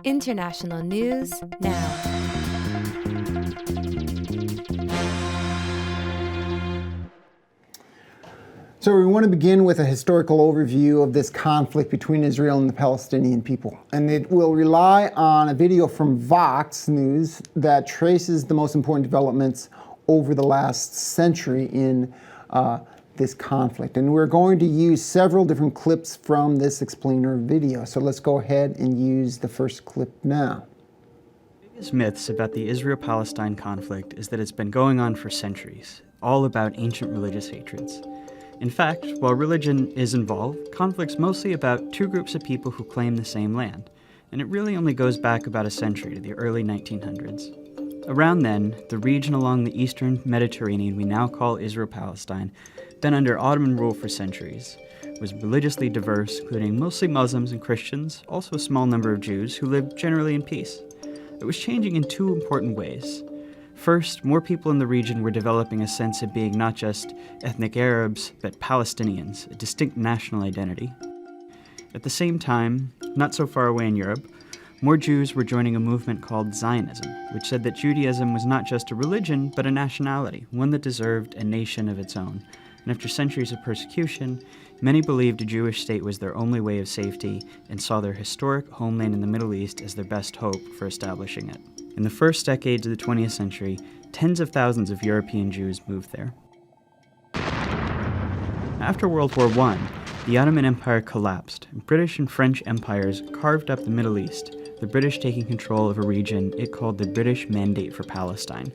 International news now. So we want to begin with a historical overview of this conflict between Israel and the Palestinian people. And it will rely on a video from Vox News that traces the most important developments over the last century in this conflict. And we're going to use several different clips from this explainer video. So let's go ahead and use the first clip now. The biggest myths about the Israel-Palestine conflict is that it's been going on for centuries, all about ancient religious hatreds. In fact, while religion is involved, conflict's mostly about two groups of people who claim the same land, and it really only goes back about a century to the early 1900s. Around then, the region along the eastern Mediterranean we now call Israel-Palestine, been under Ottoman rule for centuries, was religiously diverse, including mostly Muslims and Christians, also a small number of Jews who lived generally in peace. It was changing in two important ways. First, more people in the region were developing a sense of being not just ethnic Arabs, but Palestinians, a distinct national identity. At the same time, not so far away in Europe, more Jews were joining a movement called Zionism, which said that Judaism was not just a religion, but a nationality, one that deserved a nation of its own. And after centuries of persecution, many believed a Jewish state was their only way of safety and saw their historic homeland in the Middle East as their best hope for establishing it. In the first decades of the 20th century, tens of thousands of European Jews moved there. After World War I, the Ottoman Empire collapsed, and British and French empires carved up the Middle East, the British taking control of a region it called the British Mandate for Palestine.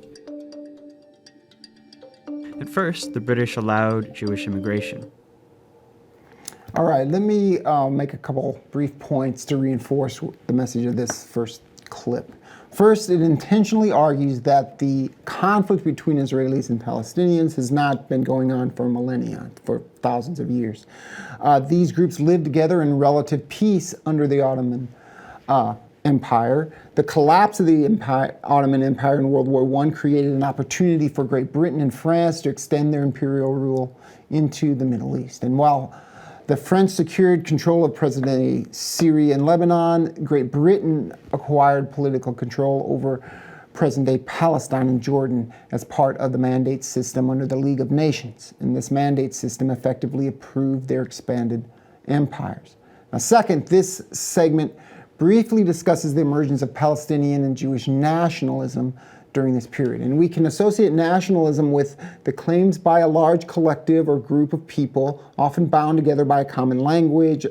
At first, the British allowed Jewish immigration. All right, let me make a couple brief points to reinforce the message of this first clip. First, it intentionally argues that the conflict between Israelis and Palestinians has not been going on for millennia, for thousands of years. These groups lived together in relative peace under the Ottoman Empire. The collapse of the Ottoman Empire in World War I created an opportunity for Great Britain and France to extend their imperial rule into the Middle East. And while the French secured control of present-day Syria and Lebanon, Great Britain acquired political control over present-day Palestine and Jordan as part of the mandate system under the League of Nations. And this mandate system effectively approved their expanded empires. Now, second, this segment briefly discusses the emergence of Palestinian and Jewish nationalism during this period. And we can associate nationalism with the claims by a large collective or group of people, often bound together by a common language,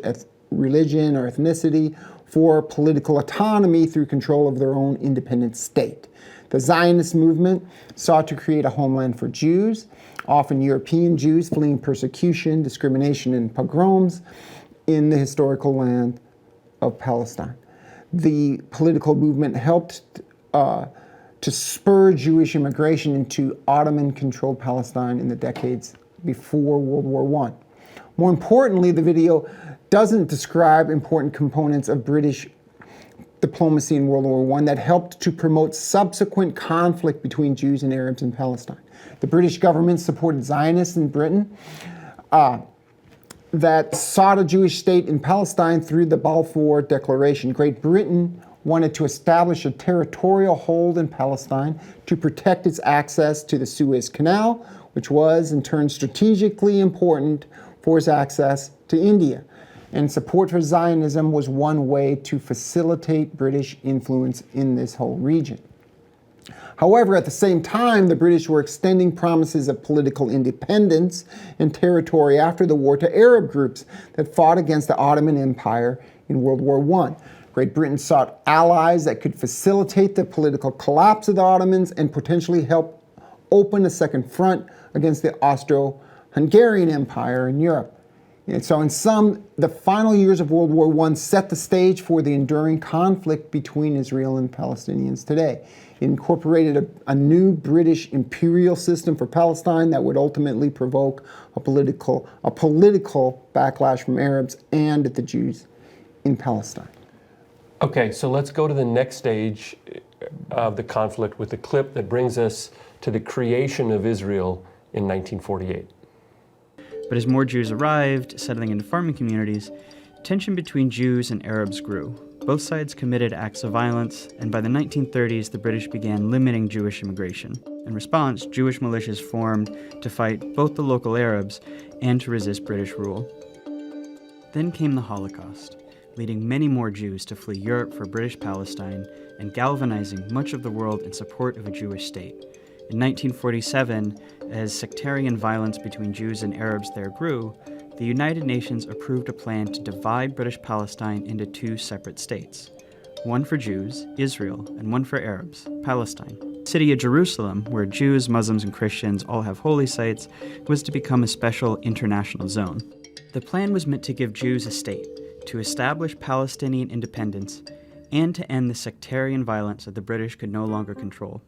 religion, or ethnicity, for political autonomy through control of their own independent state. The Zionist movement sought to create a homeland for Jews, often European Jews fleeing persecution, discrimination, and pogroms in the historical land of Palestine. The political movement helped to spur Jewish immigration into Ottoman-controlled Palestine in the decades before World War I. More importantly, the video doesn't describe important components of British diplomacy in World War I that helped to promote subsequent conflict between Jews and Arabs in Palestine. The British government supported Zionists in Britain that sought a Jewish state in Palestine through the Balfour Declaration. Great Britain wanted to establish a territorial hold in Palestine to protect its access to the Suez Canal, which was in turn strategically important for its access to India. And support for Zionism was one way to facilitate British influence in this whole region. However, at the same time, the British were extending promises of political independence and territory after the war to Arab groups that fought against the Ottoman Empire in World War I. Great Britain sought allies that could facilitate the political collapse of the Ottomans and potentially help open a second front against the Austro-Hungarian Empire in Europe. And so in sum, the final years of World War I set the stage for the enduring conflict between Israel and Palestinians today. It incorporated a new British imperial system for Palestine that would ultimately provoke a political backlash from Arabs and the Jews in Palestine. Okay, so let's go to the next stage of the conflict with the clip that brings us to the creation of Israel in 1948. But as more Jews arrived, settling into farming communities, tension between Jews and Arabs grew. Both sides committed acts of violence, and by the 1930s, the British began limiting Jewish immigration. In response, Jewish militias formed to fight both the local Arabs and to resist British rule. Then came the Holocaust, leading many more Jews to flee Europe for British Palestine and galvanizing much of the world in support of a Jewish state. In 1947, as sectarian violence between Jews and Arabs there grew, the United Nations approved a plan to divide British Palestine into two separate states, one for Jews, Israel, and one for Arabs, Palestine. The city of Jerusalem, where Jews, Muslims, and Christians all have holy sites, was to become a special international zone. The plan was meant to give Jews a state, to establish Palestinian independence, and to end the sectarian violence that the British could no longer control.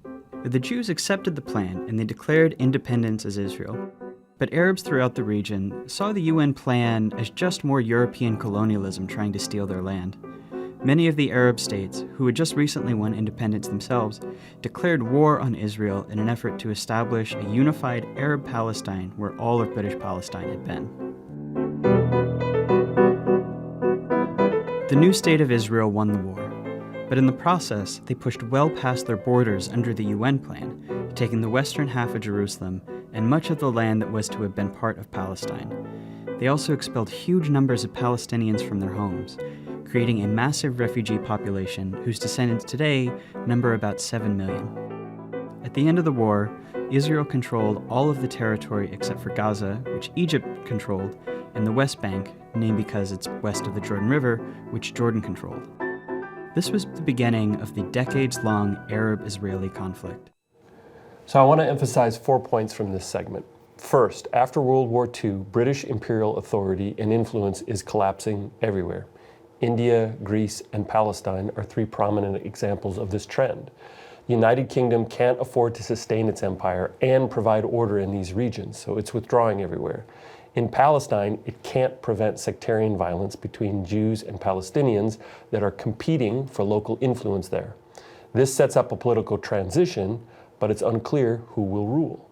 The Jews accepted the plan, and they declared independence as Israel. But Arabs throughout the region saw the UN plan as just more European colonialism trying to steal their land. Many of the Arab states, who had just recently won independence themselves, declared war on Israel in an effort to establish a unified Arab Palestine where all of British Palestine had been. The new state of Israel won the war, but in the process, they pushed well past their borders under the UN plan, taking the western half of Jerusalem and much of the land that was to have been part of Palestine. They also expelled huge numbers of Palestinians from their homes, creating a massive refugee population whose descendants today number about 7 million. At the end of the war, Israel controlled all of the territory except for Gaza, which Egypt controlled, and the West Bank, named because it's west of the Jordan River, which Jordan controlled. This was the beginning of the decades-long Arab-Israeli conflict. So I want to emphasize 4 points from this segment. First, after World War II, British imperial authority and influence is collapsing everywhere. India, Greece, and Palestine are 3 prominent examples of this trend. The United Kingdom can't afford to sustain its empire and provide order in these regions, so it's withdrawing everywhere. In Palestine, it can't prevent sectarian violence between Jews and Palestinians that are competing for local influence there. This sets up a political transition, but it's unclear who will rule.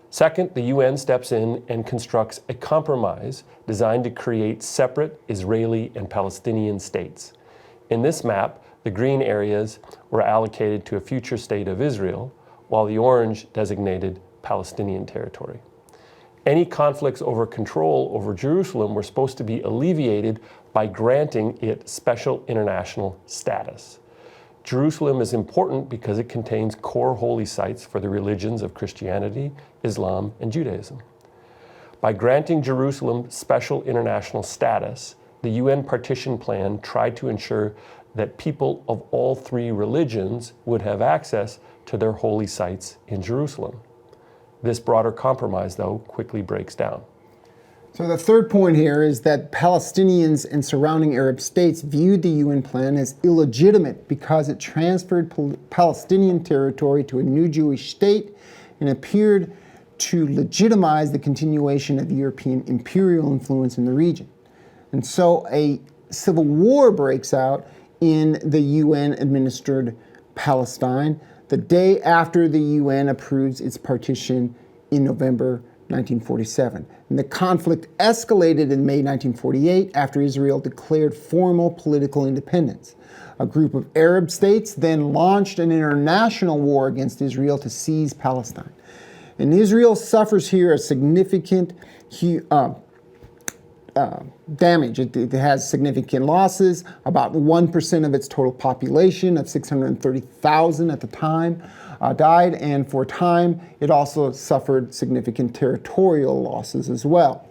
Second, the UN steps in and constructs a compromise designed to create separate Israeli and Palestinian states. In this map, the green areas were allocated to a future state of Israel, while the orange designated Palestinian territory. Any conflicts over control over Jerusalem were supposed to be alleviated by granting it special international status. Jerusalem is important because it contains core holy sites for the religions of Christianity, Islam, and Judaism. By granting Jerusalem special international status, the UN partition plan tried to ensure that people of all 3 religions would have access to their holy sites in Jerusalem. This broader compromise, though, quickly breaks down. So the third point here is that Palestinians and surrounding Arab states viewed the UN plan as illegitimate because it transferred Palestinian territory to a new Jewish state and appeared to legitimize the continuation of European imperial influence in the region. And so a civil war breaks out in the UN-administered Palestine the day after the UN approves its partition in November 1947. And the conflict escalated in May 1948 after Israel declared formal political independence. A group of Arab states then launched an international war against Israel to seize Palestine. And Israel suffers here a significant damage. It has significant losses. About 1% of its total population of 630,000 at the time died, and for a time it also suffered significant territorial losses as well.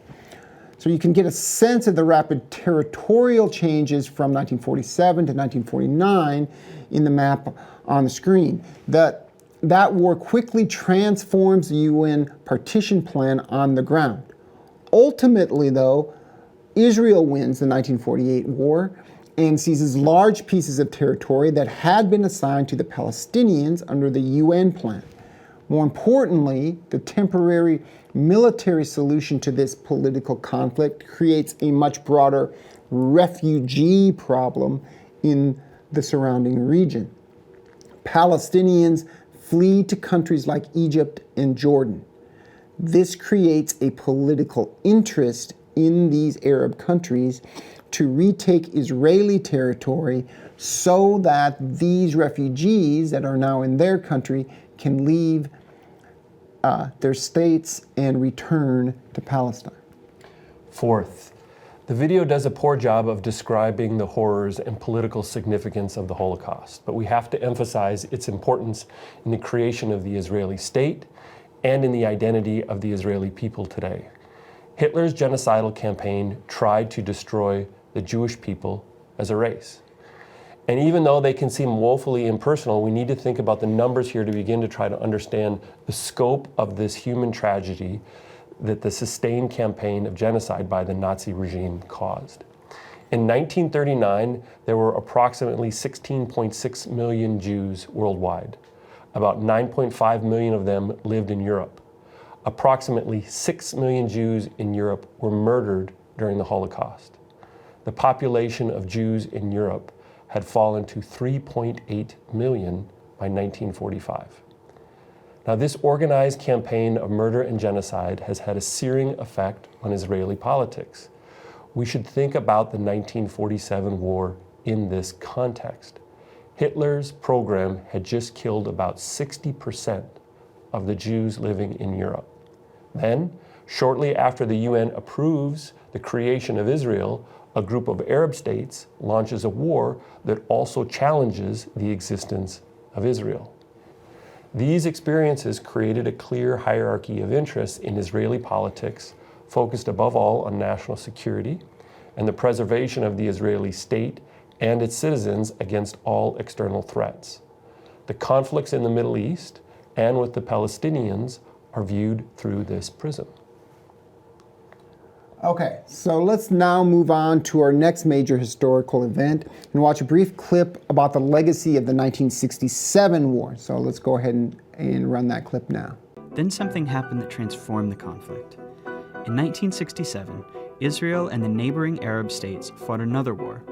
So you can get a sense of the rapid territorial changes from 1947 to 1949 in the map on the screen. That war quickly transforms the UN partition plan on the ground. Ultimately, though, Israel wins the 1948 war and seizes large pieces of territory that had been assigned to the Palestinians under the UN plan. More importantly, the temporary military solution to this political conflict creates a much broader refugee problem in the surrounding region. Palestinians flee to countries like Egypt and Jordan. This creates a political interest in these Arab countries to retake Israeli territory so that these refugees that are now in their country can leave their states and return to Palestine. Fourth, the video does a poor job of describing the horrors and political significance of the Holocaust, but we have to emphasize its importance in the creation of the Israeli state and in the identity of the Israeli people today. Hitler's genocidal campaign tried to destroy the Jewish people as a race. And even though they can seem woefully impersonal, we need to think about the numbers here to begin to try to understand the scope of this human tragedy that the sustained campaign of genocide by the Nazi regime caused. In 1939, there were approximately 16.6 million Jews worldwide. About 9.5 million of them lived in Europe. Approximately 6 million Jews in Europe were murdered during the Holocaust. The population of Jews in Europe had fallen to 3.8 million by 1945. Now, this organized campaign of murder and genocide has had a searing effect on Israeli politics. We should think about the 1947 war in this context. Hitler's program had just killed about 60% of the Jews living in Europe. Then, shortly after the UN approves the creation of Israel, a group of Arab states launches a war that also challenges the existence of Israel. These experiences created a clear hierarchy of interests in Israeli politics, focused above all on national security and the preservation of the Israeli state and its citizens against all external threats. The conflicts in the Middle East and with the Palestinians are viewed through this prism. Okay, so let's now move on to our next major historical event and watch a brief clip about the legacy of the 1967 war. So let's go ahead and run that clip now. Then something happened that transformed the conflict. In 1967, Israel and the neighboring Arab states fought another war.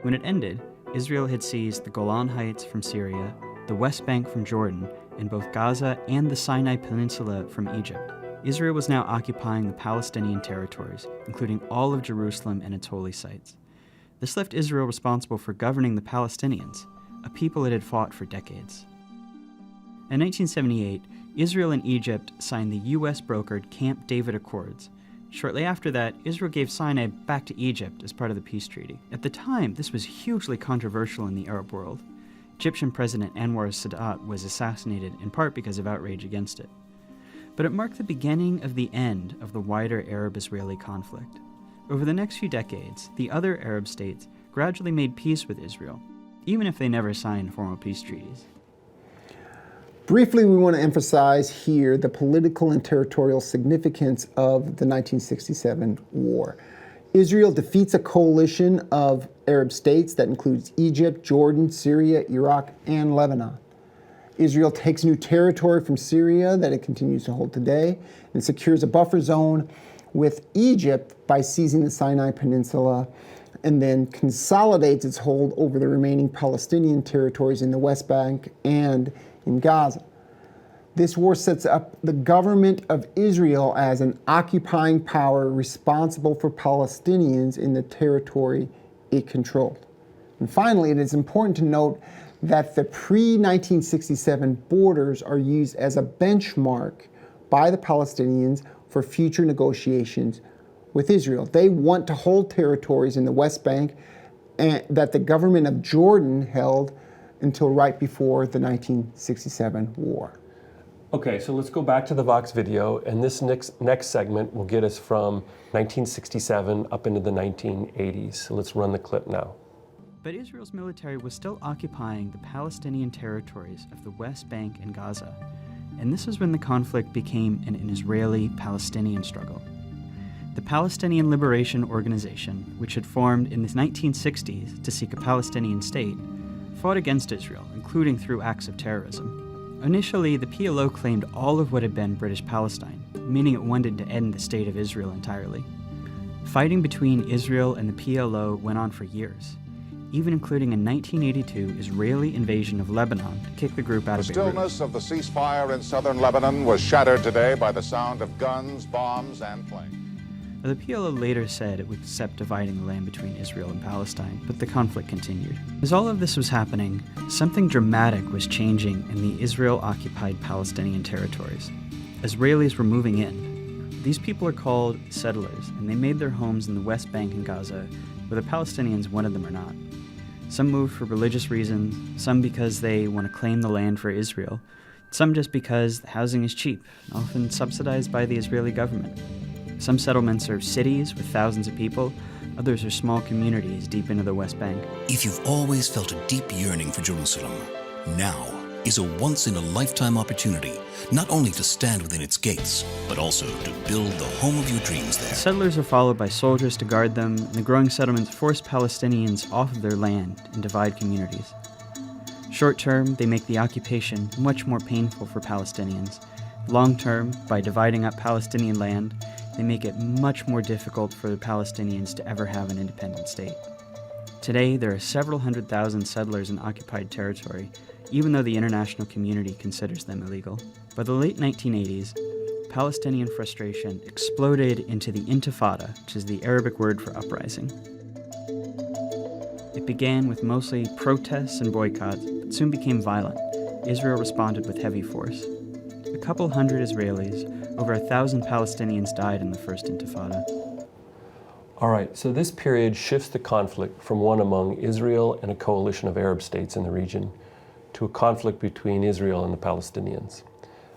When it ended, Israel had seized the Golan Heights from Syria, the West Bank from Jordan, and both Gaza and the Sinai Peninsula from Egypt. Israel was now occupying the Palestinian territories, including all of Jerusalem and its holy sites. This left Israel responsible for governing the Palestinians, a people it had fought for decades. In 1978, Israel and Egypt signed the US-brokered Camp David Accords. Shortly after that, Israel gave Sinai back to Egypt as part of the peace treaty. At the time, this was hugely controversial in the Arab world. Egyptian President Anwar Sadat was assassinated in part because of outrage against it. But it marked the beginning of the end of the wider Arab-Israeli conflict. Over the next few decades, the other Arab states gradually made peace with Israel, even if they never signed formal peace treaties. Briefly, we want to emphasize here the political and territorial significance of the 1967 war. Israel defeats a coalition of Arab states that includes Egypt, Jordan, Syria, Iraq, and Lebanon. Israel takes new territory from Syria that it continues to hold today and secures a buffer zone with Egypt by seizing the Sinai Peninsula, and then consolidates its hold over the remaining Palestinian territories in the West Bank and in Gaza. This war sets up the government of Israel as an occupying power responsible for Palestinians in the territory it controlled. And finally, it is important to note that the pre-1967 borders are used as a benchmark by the Palestinians for future negotiations with Israel. They want to hold territories in the West Bank that the government of Jordan held until right before the 1967 war. Okay, so let's go back to the Vox video, and this next segment will get us from 1967 up into the 1980s. So let's run the clip now. But Israel's military was still occupying the Palestinian territories of the West Bank and Gaza, and this is when the conflict became an Israeli-Palestinian struggle. The Palestinian Liberation Organization, which had formed in the 1960s to seek a Palestinian state, fought against Israel, including through acts of terrorism. Initially, the PLO claimed all of what had been British Palestine, meaning it wanted to end the state of Israel entirely. Fighting between Israel and the PLO went on for years, even including a 1982 Israeli invasion of Lebanon to kick the group out of Beirut. The stillness of the ceasefire in southern Lebanon was shattered today by the sound of guns, bombs, and planes. The PLO later said it would accept dividing the land between Israel and Palestine, but the conflict continued. As all of this was happening, something dramatic was changing in the Israel-occupied Palestinian territories. Israelis were moving in. These people are called settlers, and they made their homes in the West Bank and Gaza, whether Palestinians wanted them or not. Some moved for religious reasons, some because they want to claim the land for Israel, some just because the housing is cheap, often subsidized by the Israeli government. Some settlements are cities with thousands of people, others are small communities deep into the West Bank. If you've always felt a deep yearning for Jerusalem, now is a once-in-a-lifetime opportunity, not only to stand within its gates, but also to build the home of your dreams there. Settlers are followed by soldiers to guard them, and the growing settlements force Palestinians off of their land and divide communities. Short term, they make the occupation much more painful for Palestinians. Long term, by dividing up Palestinian land, they make it much more difficult for the Palestinians to ever have an independent state. Today, there are several 100,000 settlers in occupied territory, even though the international community considers them illegal. By the late 1980s, Palestinian frustration exploded into the Intifada, which is the Arabic word for uprising. It began with mostly protests and boycotts, but soon became violent. Israel responded with heavy force. A couple hundred Israelis, over 1,000 Palestinians died in the first Intifada. All right, so this period shifts the conflict from one among Israel and a coalition of Arab states in the region to a conflict between Israel and the Palestinians.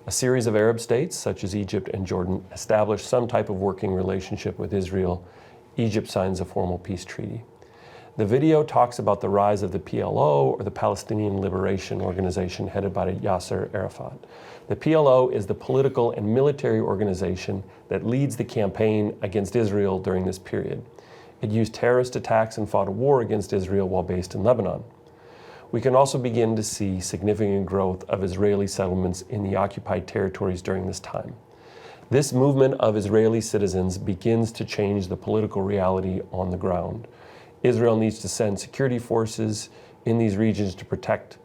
A series of Arab states, such as Egypt and Jordan, established some type of working relationship with Israel. Egypt signs a formal peace treaty. The video talks about the rise of the PLO, or the Palestinian Liberation Organization, headed by Yasser Arafat. The PLO is the political and military organization that leads the campaign against Israel during this period. It used terrorist attacks and fought a war against Israel while based in Lebanon. We can also begin to see significant growth of Israeli settlements in the occupied territories during this time. This movement of Israeli citizens begins to change the political reality on the ground. Israel needs to send security forces in these regions to protect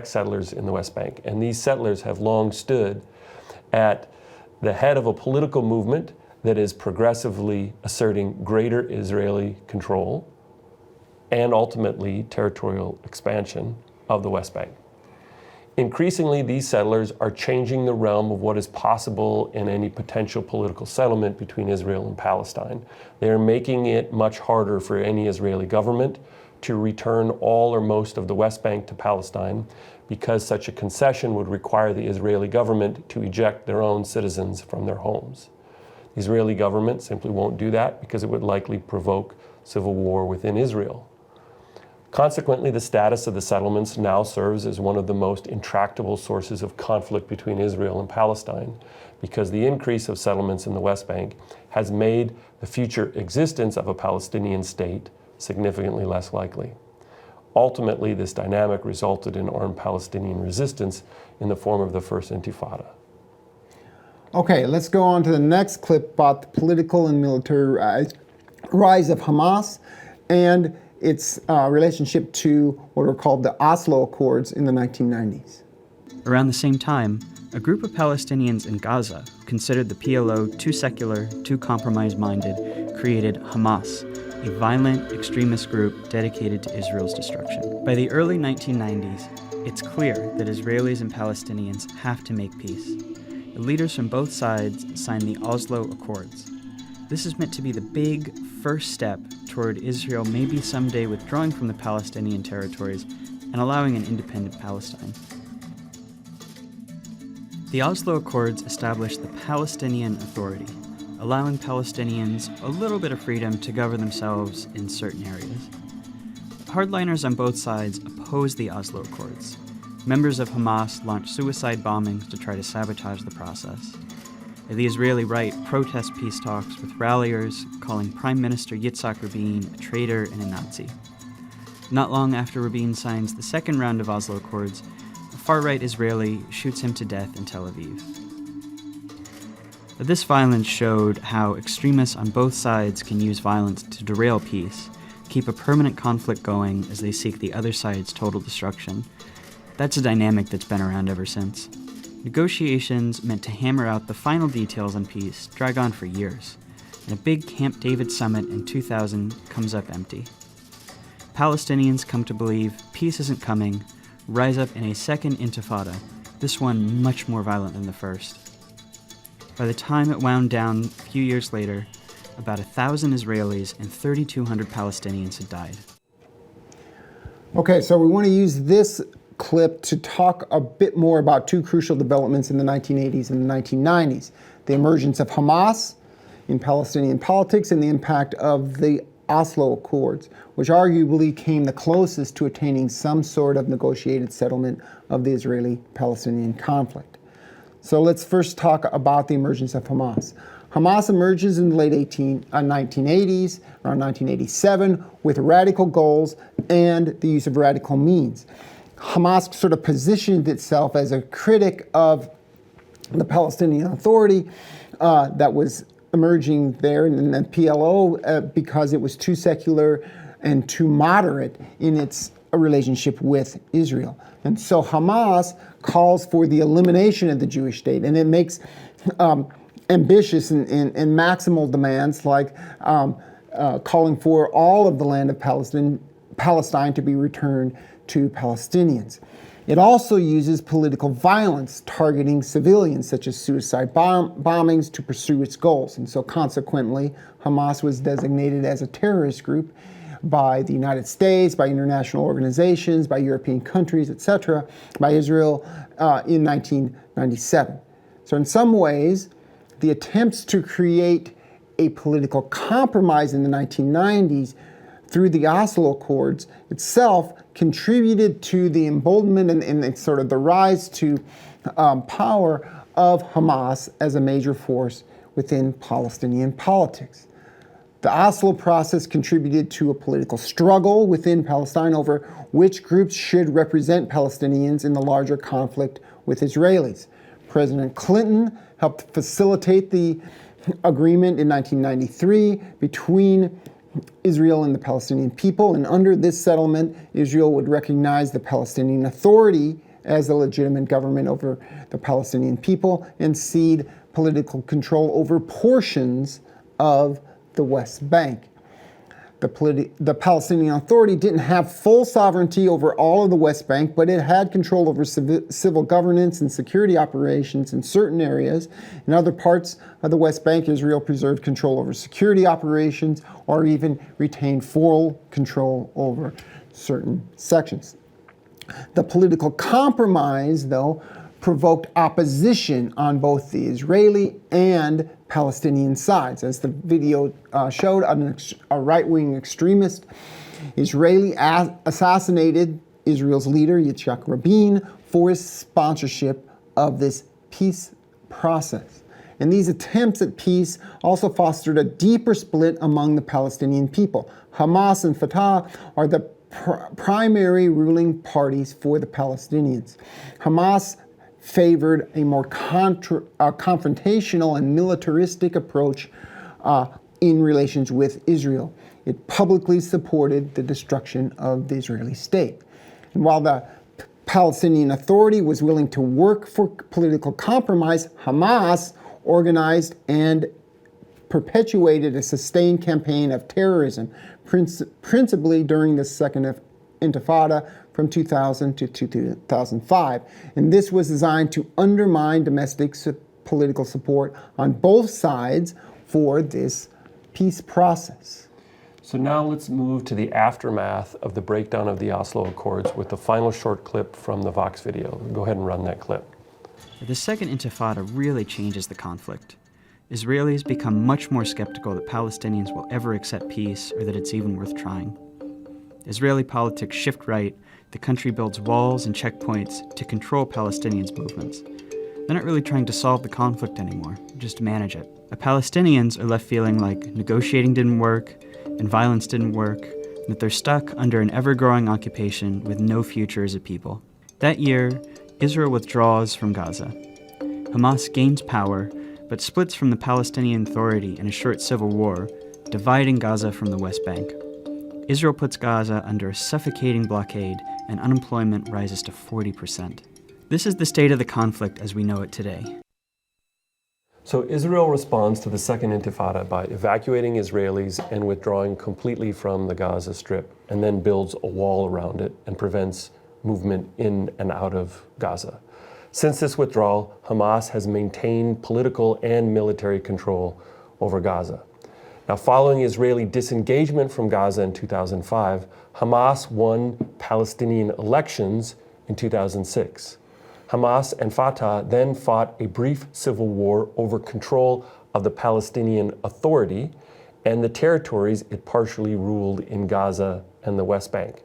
settlers in the West Bank. And these settlers have long stood at the head of a political movement that is progressively asserting greater Israeli control and ultimately territorial expansion of the West Bank. Increasingly, these settlers are changing the realm of what is possible in any potential political settlement between Israel and Palestine. They are making it much harder for any Israeli government to return all or most of the West Bank to Palestine, because such a concession would require the Israeli government to eject their own citizens from their homes. The Israeli government simply won't do that because it would likely provoke civil war within Israel. Consequently, the status of the settlements now serves as one of the most intractable sources of conflict between Israel and Palestine, because the increase of settlements in the West Bank has made the future existence of a Palestinian state significantly less likely. Ultimately, this dynamic resulted in armed Palestinian resistance in the form of the First Intifada. Okay, let's go on to the next clip about the political and military rise of Hamas and its relationship to what are called the Oslo Accords in the 1990s. Around the same time, a group of Palestinians in Gaza who considered the PLO too secular, too compromise-minded, created Hamas, a violent extremist group dedicated to Israel's destruction. By the early 1990s, it's clear that Israelis and Palestinians have to make peace. The leaders from both sides signed the Oslo Accords. This is meant to be the big first step toward Israel maybe someday withdrawing from the Palestinian territories and allowing an independent Palestine. The Oslo Accords established the Palestinian Authority, allowing Palestinians a little bit of freedom to govern themselves in certain areas. Hardliners on both sides opposed the Oslo Accords. Members of Hamas launched suicide bombings to try to sabotage the process. The Israeli right protests peace talks, with ralliers calling Prime Minister Yitzhak Rabin a traitor and a Nazi. Not long after Rabin signs the second round of Oslo Accords, a far-right Israeli shoots him to death in Tel Aviv. This violence showed how extremists on both sides can use violence to derail peace, keep a permanent conflict going as they seek the other side's total destruction. That's a dynamic that's been around ever since. Negotiations meant to hammer out the final details on peace drag on for years. and a big Camp David summit in 2000 comes up empty. Palestinians come to believe peace isn't coming, rise up in a second intifada, this one much more violent than the first. By the time it wound down a few years later, about 1,000 Israelis and 3,200 Palestinians had died. Okay, so we want to use this clip to talk a bit more about two crucial developments in the 1980s and the 1990s. The emergence of Hamas in Palestinian politics and the impact of the Oslo Accords, which arguably came the closest to attaining some sort of negotiated settlement of the Israeli-Palestinian conflict. So let's first talk about the emergence of Hamas. Hamas emerges in the late 1980s, around 1987, with radical goals and the use of radical means. Hamas sort of positioned itself as a critic of the Palestinian Authority that was emerging there, and the PLO, because it was too secular and too moderate in its relationship with Israel. And so Hamas calls for the elimination of the Jewish state, and it makes ambitious and maximal demands like calling for all of the land of Palestine to be returned to Palestinians. It also uses political violence, targeting civilians, such as suicide bombings, to pursue its goals. And so consequently, Hamas was designated as a terrorist group by the United States, by international organizations, by European countries, etc., by Israel in 1997. So in some ways, the attempts to create a political compromise in the 1990s through the Oslo Accords itself contributed to the emboldenment and sort of the rise to power of Hamas as a major force within Palestinian politics. The Oslo process contributed to a political struggle within Palestine over which groups should represent Palestinians in the larger conflict with Israelis. President Clinton helped facilitate the agreement in 1993 between Israel and the Palestinian people, and under this settlement, Israel would recognize the Palestinian Authority as a legitimate government over the Palestinian people and cede political control over portions of the West Bank. The Palestinian Authority didn't have full sovereignty over all of the West Bank, but it had control over civil governance and security operations in certain areas. In other parts of the West Bank, Israel preserved control over security operations or even retained full control over certain sections. The political compromise, though, provoked opposition on both the Israeli and Palestinian sides. As the video showed, a right-wing extremist Israeli assassinated Israel's leader, Yitzhak Rabin, for his sponsorship of this peace process. And these attempts at peace also fostered a deeper split among the Palestinian people. Hamas and Fatah are the primary ruling parties for the Palestinians. Hamas favored a more confrontational and militaristic approach in relations with Israel. It publicly supported the destruction of the Israeli state. And while the Palestinian Authority was willing to work for political compromise, Hamas organized and perpetuated a sustained campaign of terrorism, principally during the Second Intifada from 2000 to 2005. And this was designed to undermine domestic political support on both sides for this peace process. So now let's move to the aftermath of the breakdown of the Oslo Accords with the final short clip from the Vox video. Go ahead and run that clip. The Second Intifada really changes the conflict. Israelis become much more skeptical that Palestinians will ever accept peace or that it's even worth trying. Israeli politics shift right. The country builds walls and checkpoints to control Palestinians' movements. They're not really trying to solve the conflict anymore, just manage it. The Palestinians are left feeling like negotiating didn't work and violence didn't work, and that they're stuck under an ever-growing occupation with no future as a people. That year, Israel withdraws from Gaza. Hamas gains power, but splits from the Palestinian Authority in a short civil war, dividing Gaza from the West Bank. Israel puts Gaza under a suffocating blockade, and unemployment rises to 40%. This is the state of the conflict as we know it today. So Israel responds to the Second Intifada by evacuating Israelis and withdrawing completely from the Gaza Strip, and then builds a wall around it and prevents movement in and out of Gaza. Since this withdrawal, Hamas has maintained political and military control over Gaza. Now, following Israeli disengagement from Gaza in 2005, Hamas won Palestinian elections in 2006. Hamas and Fatah then fought a brief civil war over control of the Palestinian Authority and the territories it partially ruled in Gaza and the West Bank.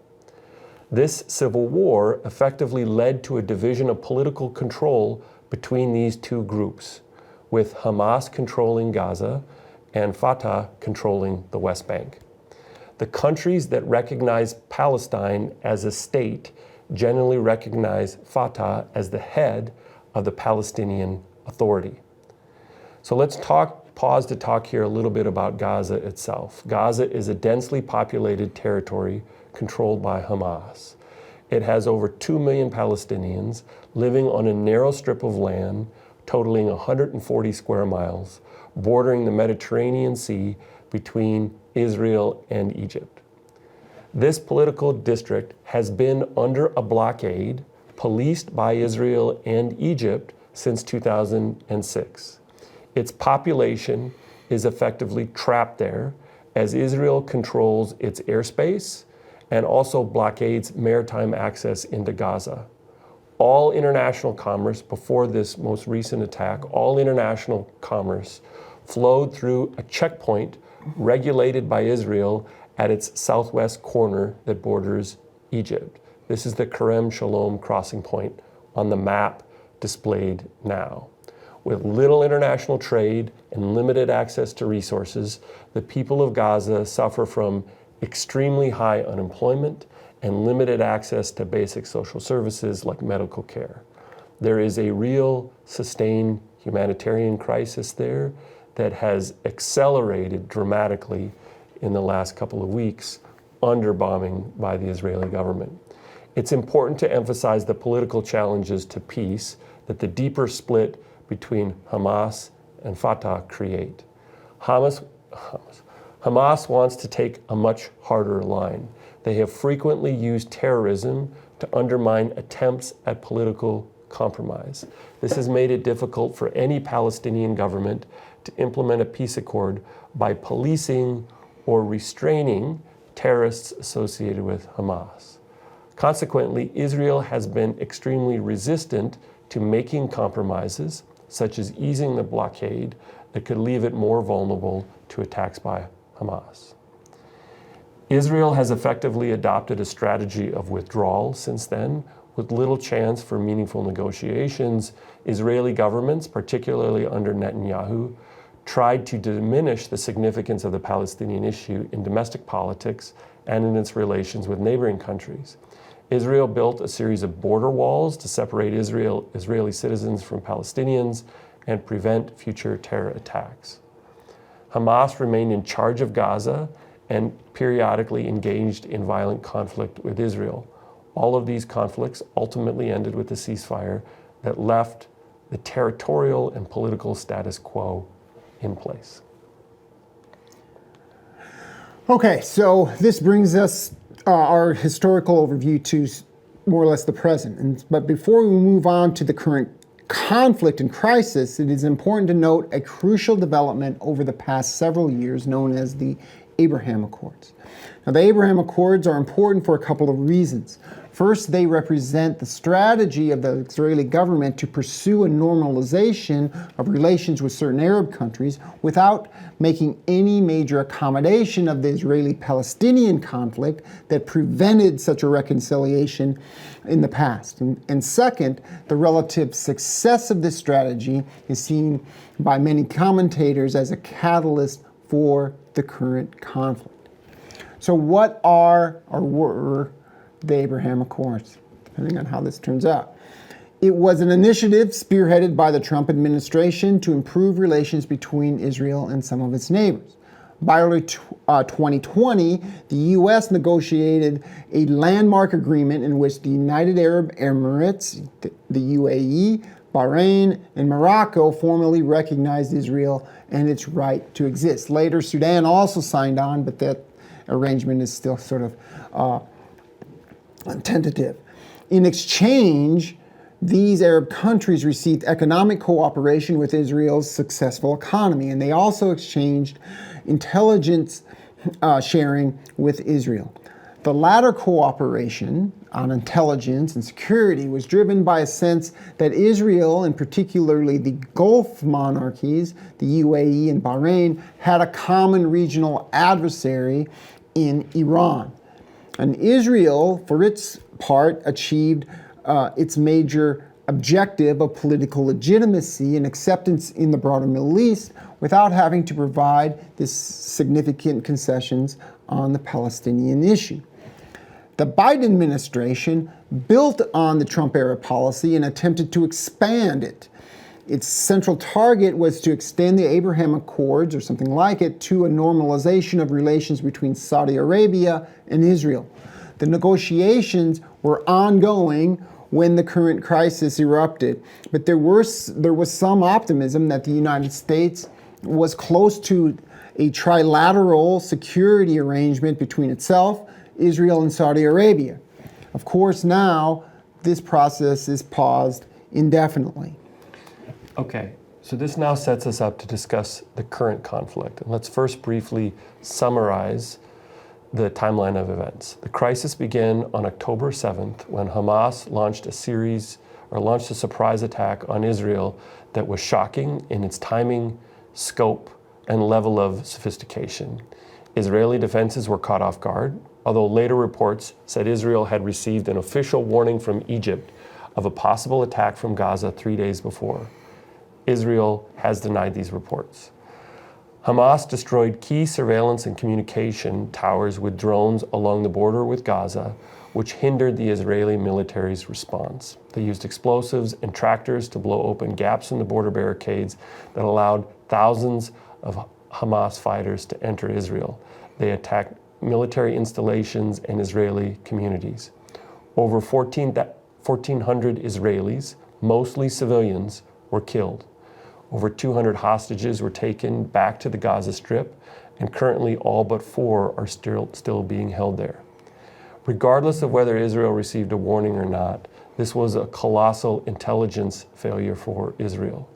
This civil war effectively led to a division of political control between these two groups, with Hamas controlling Gaza and Fatah controlling the West Bank. The countries that recognize Palestine as a state generally recognize Fatah as the head of the Palestinian Authority. So let's pause to talk here a little bit about Gaza itself. Gaza is a densely populated territory controlled by Hamas. It has over 2 million Palestinians living on a narrow strip of land totaling 140 square miles, bordering the Mediterranean Sea between Israel and Egypt. This political district has been under a blockade policed by Israel and Egypt since 2006. Its population is effectively trapped there as Israel controls its airspace and also blockades maritime access into Gaza. All international commerce, before this most recent attack, all international commerce flowed through a checkpoint regulated by Israel at its southwest corner that borders Egypt. This is the Kerem Shalom crossing point on the map displayed now. With little international trade and limited access to resources, the people of Gaza suffer from extremely high unemployment and limited access to basic social services like medical care. There is a real sustained humanitarian crisis there that has accelerated dramatically in the last couple of weeks under bombing by the Israeli government. It's important to emphasize the political challenges to peace that the deeper split between Hamas and Fatah create. Hamas wants to take a much harder line. They have frequently used terrorism to undermine attempts at political compromise. This has made it difficult for any Palestinian government to implement a peace accord by policing or restraining terrorists associated with Hamas. Consequently, Israel has been extremely resistant to making compromises, such as easing the blockade that could leave it more vulnerable to attacks by Hamas. Israel has effectively adopted a strategy of withdrawal since then, with little chance for meaningful negotiations. Israeli governments, particularly under Netanyahu, tried to diminish the significance of the Palestinian issue in domestic politics and in its relations with neighboring countries. Israel built a series of border walls to separate Israeli citizens from Palestinians and prevent future terror attacks. Hamas remained in charge of Gaza and periodically engaged in violent conflict with Israel. All of these conflicts ultimately ended with a ceasefire that left the territorial and political status quo in place. Okay, so this brings us our historical overview to more or less the present. But before we move on to the current conflict and crisis, it is important to note a crucial development over the past several years known as the Abraham Accords. Now, the Abraham Accords are important for a couple of reasons. First, they represent the strategy of the Israeli government to pursue a normalization of relations with certain Arab countries without making any major accommodation of the Israeli-Palestinian conflict that prevented such a reconciliation in the past. And second, the relative success of this strategy is seen by many commentators as a catalyst for the current conflict. So what are or were the Abraham Accords, depending on how this turns out? It was an initiative spearheaded by the Trump administration to improve relations between Israel and some of its neighbors. By early 2020, the U.S. negotiated a landmark agreement in which the United Arab Emirates, the UAE, Bahrain and Morocco formally recognized Israel and its right to exist. Later, Sudan also signed on, but that arrangement is still sort of tentative. In exchange, these Arab countries received economic cooperation with Israel's successful economy, and they also exchanged intelligence sharing with Israel. The latter cooperation on intelligence and security was driven by a sense that Israel, and particularly the Gulf monarchies, the UAE and Bahrain, had a common regional adversary in Iran. And Israel, for its part, achieved its major objective of political legitimacy and acceptance in the broader Middle East without having to provide this significant concessions on the Palestinian issue. The Biden administration built on the Trump-era policy and attempted to expand it. Its central target was to extend the Abraham Accords, or something like it, to a normalization of relations between Saudi Arabia and Israel. The negotiations were ongoing when the current crisis erupted, but there was some optimism that the United States was close to a trilateral security arrangement between itself, Israel, and Saudi Arabia. Of course, now this process is paused indefinitely. Okay, so this now sets us up to discuss the current conflict. And let's first briefly summarize the timeline of events. The crisis began on October 7th when Hamas launched a surprise attack on Israel that was shocking in its timing, scope, and level of sophistication. Israeli defenses were caught off guard, although later reports said Israel had received an official warning from Egypt of a possible attack from Gaza 3 days before. Israel has denied these reports. Hamas destroyed key surveillance and communication towers with drones along the border with Gaza, which hindered the Israeli military's response. They used explosives and tractors to blow open gaps in the border barricades that allowed thousands of Hamas fighters to enter Israel. They attacked military installations and Israeli communities. Over 1,400 Israelis, mostly civilians, were killed. Over 200 hostages were taken back to the Gaza Strip, and currently all but 4 are still being held there. Regardless of whether Israel received a warning or not, this was a colossal intelligence failure for Israel.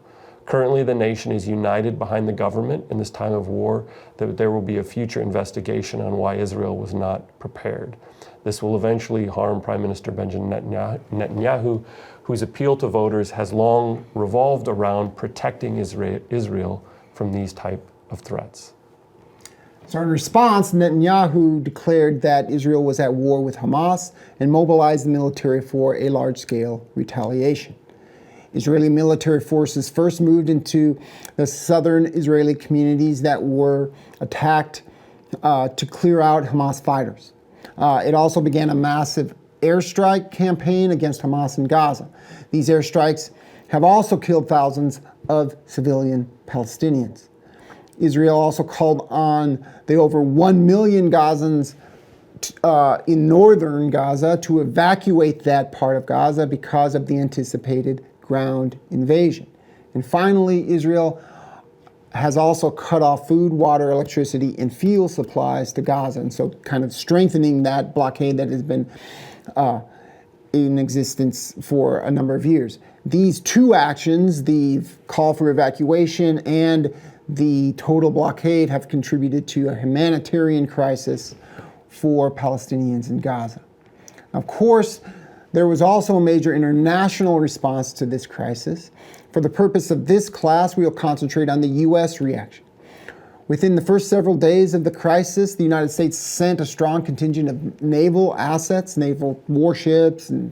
Currently, the nation is united behind the government in this time of war that there will be a future investigation on why Israel was not prepared. This will eventually harm Prime Minister Benjamin Netanyahu, whose appeal to voters has long revolved around protecting Israel from these type of threats. So in response, Netanyahu declared that Israel was at war with Hamas and mobilized the military for a large-scale retaliation. Israeli military forces first moved into the southern Israeli communities that were attacked to clear out Hamas fighters. It also began a massive airstrike campaign against Hamas and Gaza. These airstrikes have also killed thousands of civilian Palestinians. Israel also called on the over 1 million Gazans in northern Gaza to evacuate that part of Gaza because of the anticipated ground invasion. And finally, Israel has also cut off food, water, electricity, and fuel supplies to Gaza, and so kind of strengthening that blockade that has been in existence for a number of years. These two actions, the call for evacuation and the total blockade, have contributed to a humanitarian crisis for Palestinians in Gaza. Of course, there was also a major international response to this crisis. For the purpose of this class, we will concentrate on the U.S. reaction. Within the first several days of the crisis, the United States sent a strong contingent of naval assets, naval warships, and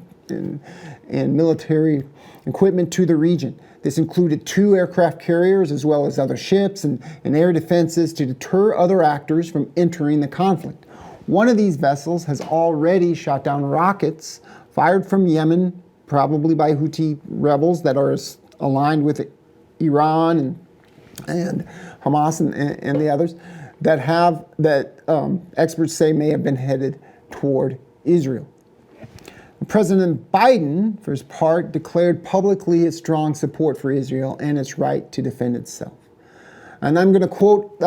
military equipment to the region. This included 2 aircraft carriers as well as other ships and air defenses to deter other actors from entering the conflict. One of these vessels has already shot down rockets fired from Yemen, probably by Houthi rebels that are aligned with Iran and Hamas and the others, that experts say may have been headed toward Israel. President Biden, for his part, declared publicly his strong support for Israel and its right to defend itself. And I'm going to quote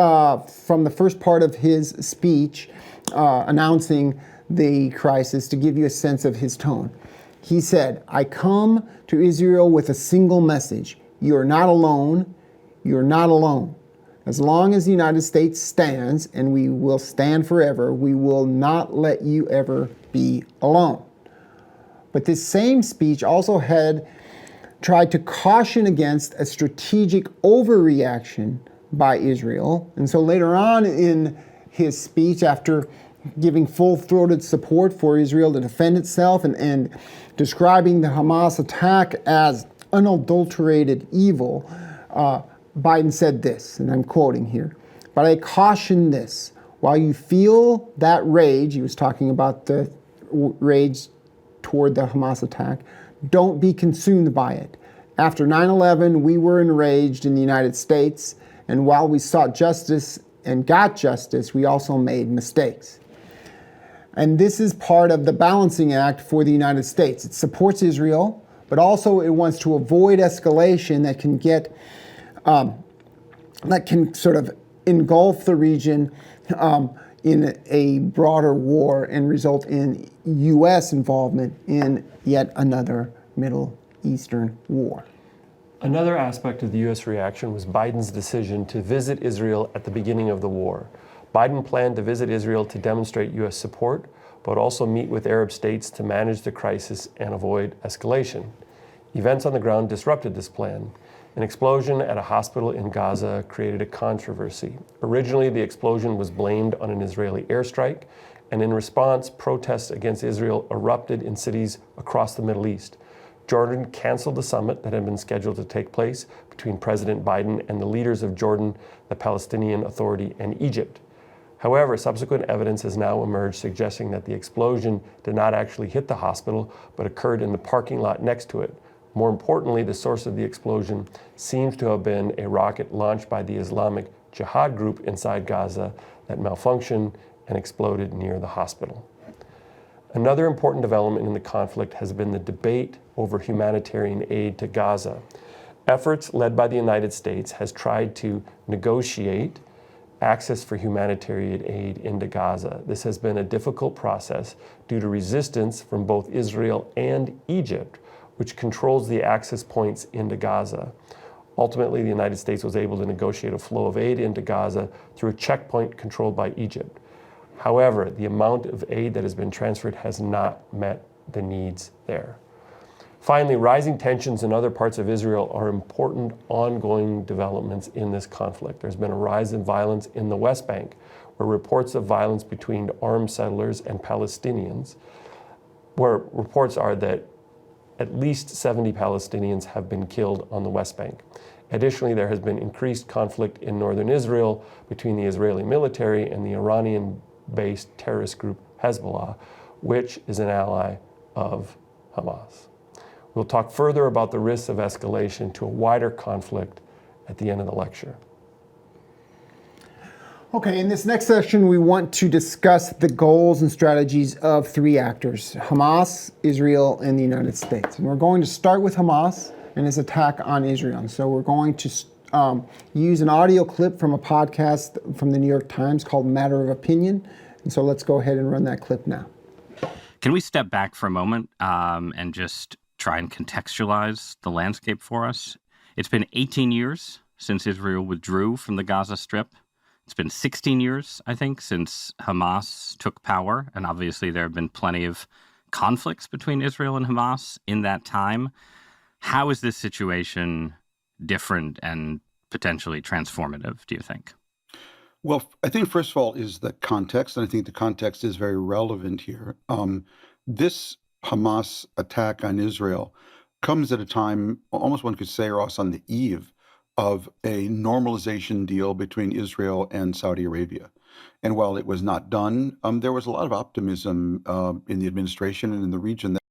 from the first part of his speech announcing the crisis to give you a sense of his tone. He said, "I come to Israel with a single message. You are not alone. You are not alone. As long as the United States stands, and we will stand forever, we will not let you ever be alone." But this same speech also had tried to caution against a strategic overreaction by Israel. And so later on in his speech, after giving full-throated support for Israel to defend itself and describing the Hamas attack as unadulterated evil, Biden said this, and I'm quoting here, "But I caution this, while you feel that rage," he was talking about the rage toward the Hamas attack, "don't be consumed by it. After 9/11, we were enraged in the United States, and while we sought justice and got justice, we also made mistakes." And this is part of the balancing act for the United States. It supports Israel, but also it wants to avoid escalation that can get, that can sort of engulf the region in a broader war and result in U.S. involvement in yet another Middle Eastern war. Another aspect of the U.S. reaction was Biden's decision to visit Israel at the beginning of the war. Biden planned to visit Israel to demonstrate U.S. support, but also meet with Arab states to manage the crisis and avoid escalation. Events on the ground disrupted this plan. An explosion at a hospital in Gaza created a controversy. Originally, the explosion was blamed on an Israeli airstrike, and in response, protests against Israel erupted in cities across the Middle East. Jordan canceled the summit that had been scheduled to take place between President Biden and the leaders of Jordan, the Palestinian Authority, and Egypt. However, subsequent evidence has now emerged suggesting that the explosion did not actually hit the hospital, but occurred in the parking lot next to it. More importantly, the source of the explosion seems to have been a rocket launched by the Islamic Jihad group inside Gaza that malfunctioned and exploded near the hospital. Another important development in the conflict has been the debate over humanitarian aid to Gaza. Efforts led by the United States has tried to negotiate access for humanitarian aid into Gaza. This has been a difficult process due to resistance from both Israel and Egypt, which controls the access points into Gaza. Ultimately, the United States was able to negotiate a flow of aid into Gaza through a checkpoint controlled by Egypt. However, the amount of aid that has been transferred has not met the needs there. Finally, rising tensions in other parts of Israel are important ongoing developments in this conflict. There's been a rise in violence in the West Bank, where reports of violence between armed settlers and Palestinians, where reports are that at least 70 Palestinians have been killed on the West Bank. Additionally, there has been increased conflict in northern Israel between the Israeli military and the Iranian-based terrorist group Hezbollah, which is an ally of Hamas. We'll talk further about the risks of escalation to a wider conflict at the end of the lecture. Okay, in this next section, we want to discuss the goals and strategies of three actors: Hamas, Israel, and the United States. And we're going to start with Hamas and its attack on Israel. And so we're going to use an audio clip from a podcast from the New York Times called Matter of Opinion. And so let's go ahead and run that clip now. Can we step back for a moment and just try and contextualize the landscape for us? It's been 18 years since Israel withdrew from the Gaza Strip. It's been 16 years, I think, since Hamas took power, and obviously there have been plenty of conflicts between Israel and Hamas in that time. How is this situation different and potentially transformative, do you think? Well, I think first of all is the context, and I think the context is very relevant here. This Hamas attack on Israel comes at a time, almost one could say, Ross, on the eve of a normalization deal between Israel and Saudi Arabia. And while it was not done, there was a lot of optimism in the administration and in the region that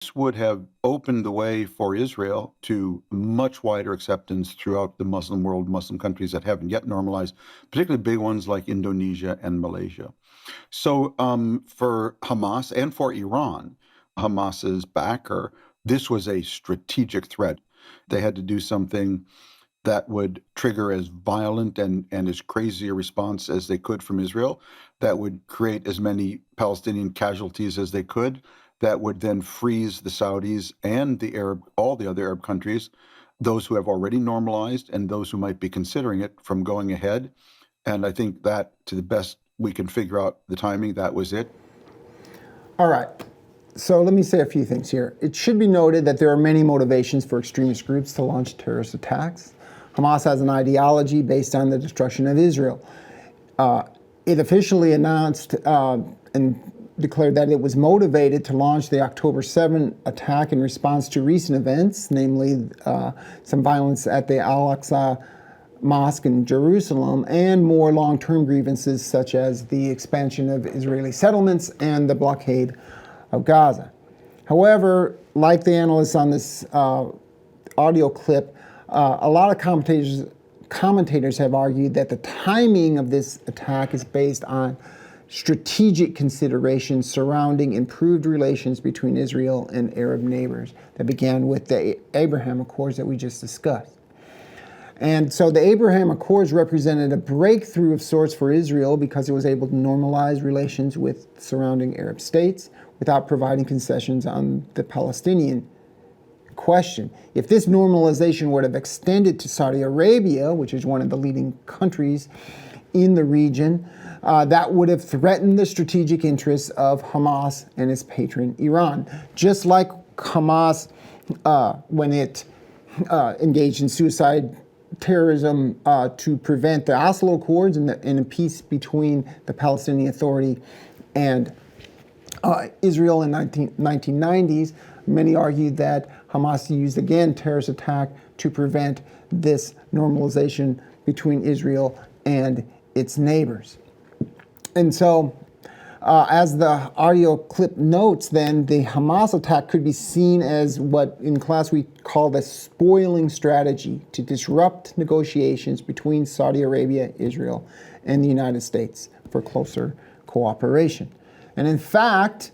this would have opened the way for Israel to much wider acceptance throughout the Muslim world, Muslim countries that haven't yet normalized, particularly big ones like Indonesia and Malaysia. So for Hamas and for Iran, Hamas's backer, this was a strategic threat. They had to do something that would trigger as violent and as crazy a response as they could from Israel, that would create as many Palestinian casualties as they could, that would then freeze the Saudis and all the other Arab countries, those who have already normalized and those who might be considering it, from going ahead. And I think that, to the best we can figure out the timing, that was it. All right. So let me say a few things here. It should be noted that there are many motivations for extremist groups to launch terrorist attacks. Hamas has an ideology based on the destruction of Israel. It officially announced and declared that it was motivated to launch the October 7 attack in response to recent events, namely some violence at the Al-Aqsa Mosque in Jerusalem, and more long-term grievances such as the expansion of Israeli settlements and the blockade of Gaza. However, like the analysts on this audio clip, a lot of commentators have argued that the timing of this attack is based on strategic considerations surrounding improved relations between Israel and Arab neighbors that began with the Abraham Accords that we just discussed. And so the Abraham Accords represented a breakthrough of sorts for Israel because it was able to normalize relations with surrounding Arab states without providing concessions on the Palestinian question. If this normalization would have extended to Saudi Arabia, which is one of the leading countries in the region, that would have threatened the strategic interests of Hamas and its patron Iran. Just like Hamas, when it engaged in suicide terrorism to prevent the Oslo Accords and a peace between the Palestinian Authority and Israel in 1990s, many argued that Hamas used, again, terrorist attack to prevent this normalization between Israel and its neighbors. And so, as the audio clip notes, then the Hamas attack could be seen as what in class we call the spoiling strategy to disrupt negotiations between Saudi Arabia, Israel, and the United States for closer cooperation. And in fact,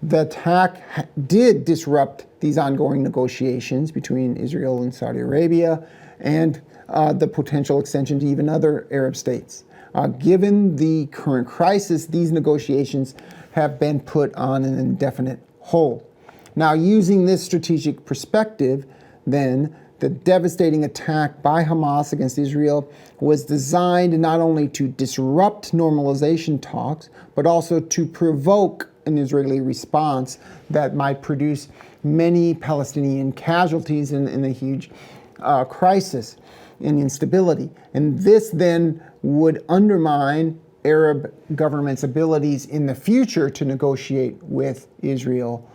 the attack did disrupt these ongoing negotiations between Israel and Saudi Arabia and the potential extension to even other Arab states. Given the current crisis, these negotiations have been put on an indefinite hold. Now, using this strategic perspective, then, the devastating attack by Hamas against Israel was designed not only to disrupt normalization talks, but also to provoke an Israeli response that might produce many Palestinian casualties in a huge crisis and instability. And this then would undermine Arab governments' abilities in the future to negotiate with Israel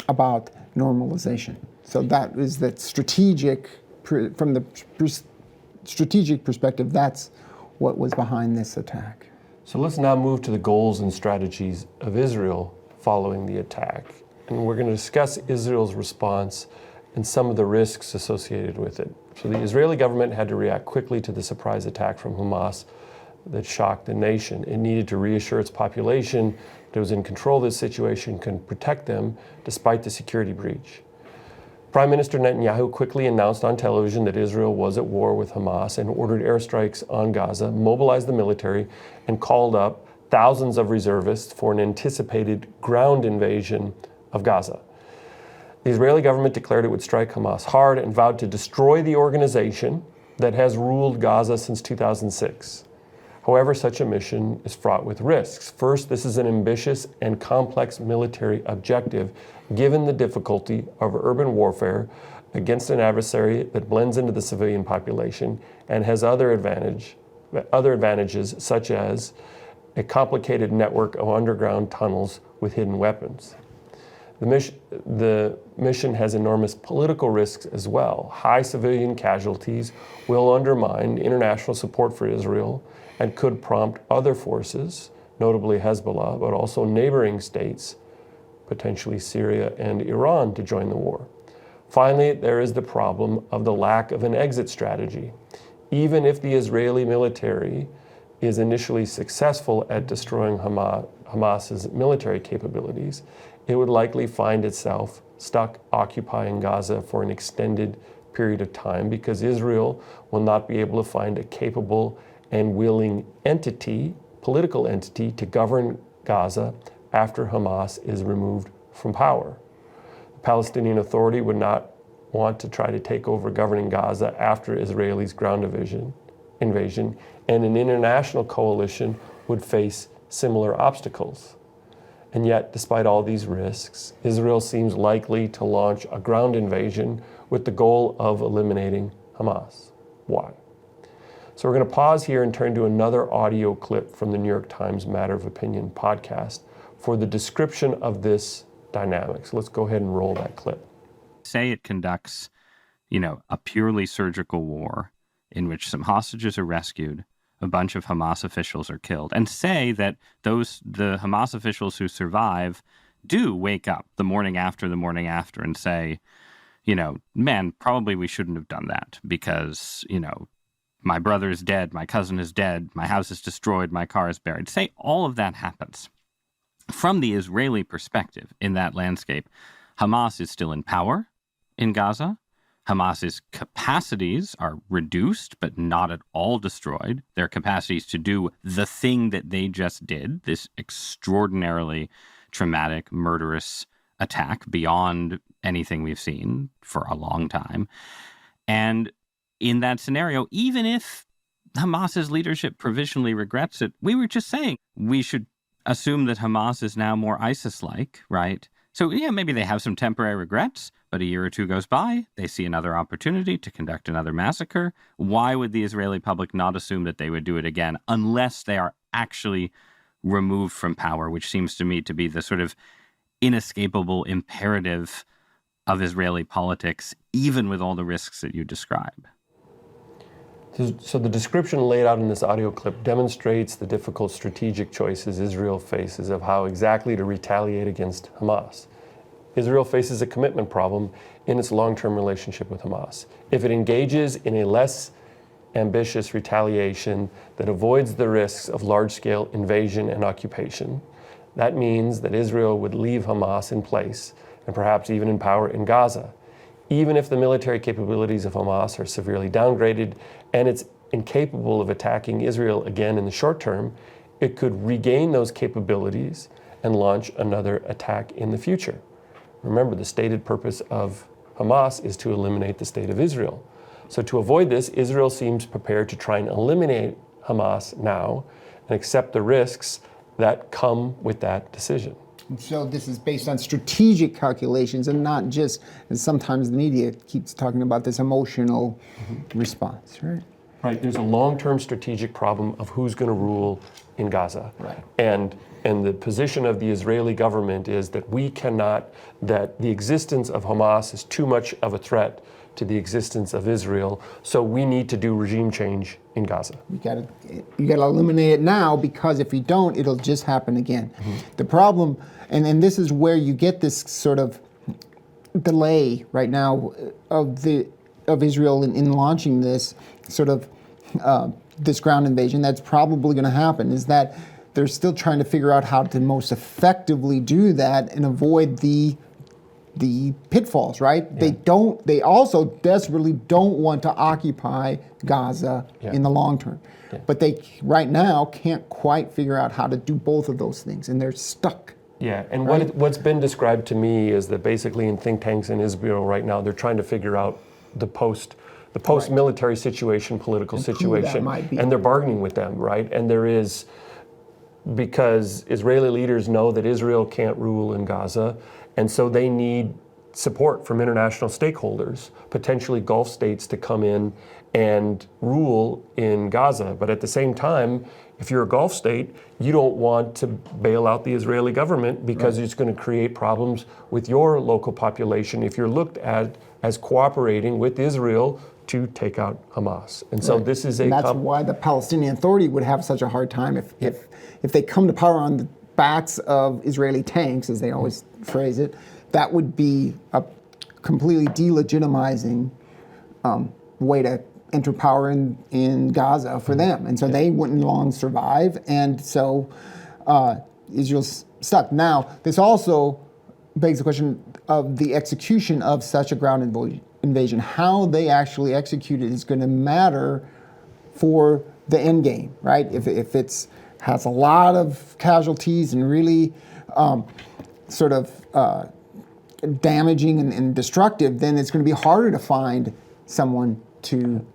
about normalization. So that is that strategic, from the strategic perspective, that's what was behind this attack. So let's now move to the goals and strategies of Israel following the attack. And we're going to discuss Israel's response and some of the risks associated with it. So the Israeli government had to react quickly to the surprise attack from Hamas that shocked the nation. It needed to reassure its population that it was in control of this situation, can protect them despite the security breach. Prime Minister Netanyahu quickly announced on television that Israel was at war with Hamas and ordered airstrikes on Gaza, mobilized the military, and called up thousands of reservists for an anticipated ground invasion of Gaza. The Israeli government declared it would strike Hamas hard and vowed to destroy the organization that has ruled Gaza since 2006. However, such a mission is fraught with risks. First, this is an ambitious and complex military objective, given the difficulty of urban warfare against an adversary that blends into the civilian population and has other advantages, such as a complicated network of underground tunnels with hidden weapons. The mission has enormous political risks as well. High civilian casualties will undermine international support for Israel and could prompt other forces, notably Hezbollah, but also neighboring states, potentially Syria and Iran, to join the war. Finally, there is the problem of the lack of an exit strategy. Even if the Israeli military is initially successful at destroying Hamas's military capabilities, it would likely find itself stuck occupying Gaza for an extended period of time because Israel will not be able to find a capable and willing entity, political entity, to govern Gaza after Hamas is removed from power. The Palestinian Authority would not want to try to take over governing Gaza after Israel's ground invasion, and an international coalition would face similar obstacles. And yet, despite all these risks, Israel seems likely to launch a ground invasion with the goal of eliminating Hamas. Why? So we're going to pause here and turn to another audio clip from the New York Times Matter of Opinion podcast for the description of this dynamic. So let's go ahead and roll that clip. Say it conducts, a purely surgical war in which some hostages are rescued, a bunch of Hamas officials are killed, and say that the Hamas officials who survive do wake up the morning after and say, man, probably we shouldn't have done that because, my brother is dead, my cousin is dead, my house is destroyed, my car is buried. Say all of that happens. From the Israeli perspective in that landscape, Hamas is still in power in Gaza. Hamas's capacities are reduced, but not at all destroyed. Their capacities to do the thing that they just did, this extraordinarily traumatic, murderous attack beyond anything we've seen for a long time. And in that scenario, even if Hamas's leadership provisionally regrets it, we were just saying we should assume that Hamas is now more ISIS-like, right? So yeah, maybe they have some temporary regrets, but a year or two goes by, they see another opportunity to conduct another massacre. Why would the Israeli public not assume that they would do it again unless they are actually removed from power, which seems to me to be the sort of inescapable imperative of Israeli politics, even with all the risks that you describe? So the description laid out in this audio clip demonstrates the difficult strategic choices Israel faces of how exactly to retaliate against Hamas. Israel faces a commitment problem in its long-term relationship with Hamas. If it engages in a less ambitious retaliation that avoids the risks of large-scale invasion and occupation, that means that Israel would leave Hamas in place and perhaps even in power in Gaza. Even if the military capabilities of Hamas are severely downgraded and it's incapable of attacking Israel again in the short term, it could regain those capabilities and launch another attack in the future. Remember, the stated purpose of Hamas is to eliminate the state of Israel. So to avoid this, Israel seems prepared to try and eliminate Hamas now and accept the risks that come with that decision. So this is based on strategic calculations and not just, as sometimes the media keeps talking about, this emotional response, right? Right, there's a long-term strategic problem of who's going to rule in Gaza. Right. And the position of the Israeli government is that that the existence of Hamas is too much of a threat to the existence of Israel, so we need to do regime change in Gaza. You gotta eliminate it now, because if you don't, it'll just happen again. The problem, and this is where you get this sort of delay right now of Israel in launching this sort of this ground invasion that's probably going to happen, is that they're still trying to figure out how to most effectively do that and avoid the pitfalls, right? Yeah. They also desperately don't want to occupy Gaza in the long term. Yeah. But they right now can't quite figure out how to do both of those things, and they're stuck. Yeah, and right? what's been described to me is that basically in think tanks in Israel right now, they're trying to figure out the post-military situation, political situation, and they're bargaining with them, right? And there is, because Israeli leaders know that Israel can't rule in Gaza, and so they need support from international stakeholders, potentially Gulf states, to come in and rule in Gaza. But at the same time, if you're a Gulf state, you don't want to bail out the Israeli government because it's going to create problems with your local population if you're looked at as cooperating with Israel to take out Hamas. And so this is that's why the Palestinian Authority would have such a hard time if they come to power on the backs of Israeli tanks, as they always phrase it. That would be a completely delegitimizing way to enter power in Gaza for them. And so they wouldn't long survive. And so Israel's stuck. Now, this also begs the question of the execution of such a ground invasion. How they actually execute it is going to matter for the end game, right? If it's has a lot of casualties and really sort of damaging and destructive, then it's going to be harder to find someone to